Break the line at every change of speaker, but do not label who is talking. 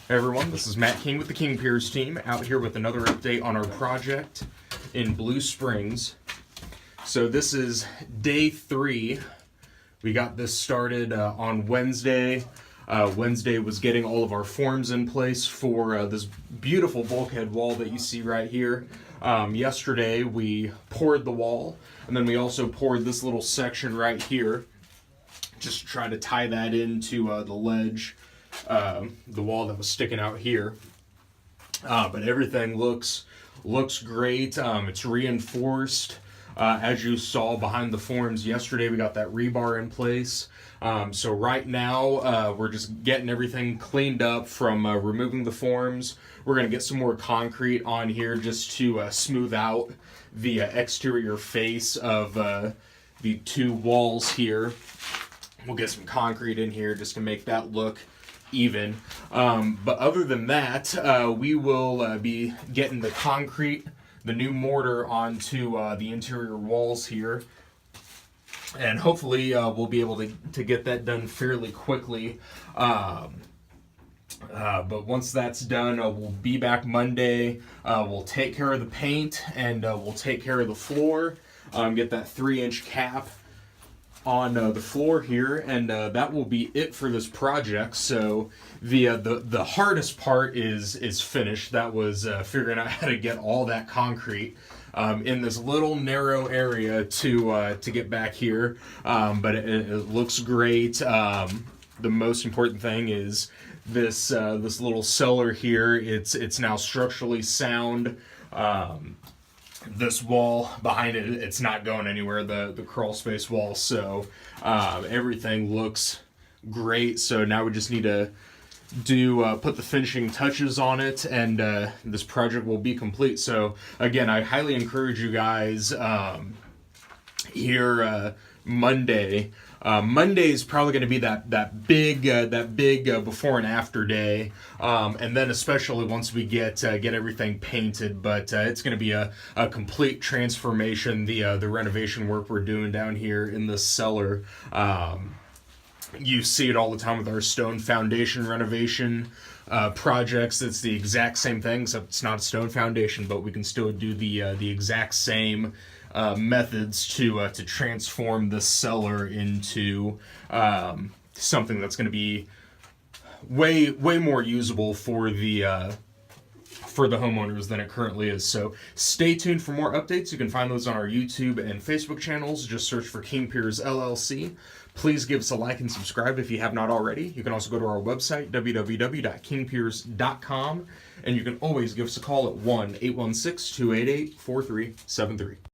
Hey everyone, this is Matt King with the King Piers team, out here with another update on our project in Blue Springs. So this is day 3. We got this started on Wednesday. Wednesday was getting all of our forms in place for this beautiful bulkhead wall that you see right here. Yesterday we poured the wall, and then we also poured this little section right here, just to try to tie that into the ledge. The wall that was sticking out here, but everything looks great. It's reinforced, as you saw behind the forms yesterday. We got that rebar in place. So right now we're just getting everything cleaned up from removing the forms. We're gonna get some more concrete on here just to smooth out the exterior face of the two walls here. We'll get some concrete in here just to make that look even. But other than that, we will be getting the concrete, the new mortar onto the interior walls here. And hopefully we'll be able to get that done fairly quickly. But once that's done, we'll be back Monday. We'll take care of the paint, and we'll take care of the floor. Get that 3-inch cap on the floor here, and that will be it for this project. So the hardest part is finished. That was figuring out how to get all that concrete in this little narrow area to get back here, but it looks great. The most important thing is this little cellar here. It's now structurally sound. This wall behind it, it's not going anywhere, the crawl space wall. So everything looks great. So now we just need to put the finishing touches on it, and this project will be complete. So again, I highly encourage you guys here Monday. Monday is probably going to be that big before and after day, and then especially once we get everything painted. But it's going to be a complete transformation. The renovation work we're doing down here in the cellar. You see it all the time with our stone foundation renovation projects. It's the exact same thing, except it's not a stone foundation, but we can still do the exact same methods to transform the cellar into something that's going to be way more usable for the homeowners than it currently is. So stay tuned for more updates. You can find those on our YouTube and Facebook channels. Just search for King Piers LLC. Please give us a like and subscribe if you have not already. You can also go to our website, www.kingpiers.com, and you can always give us a call at 1-816-288-4373.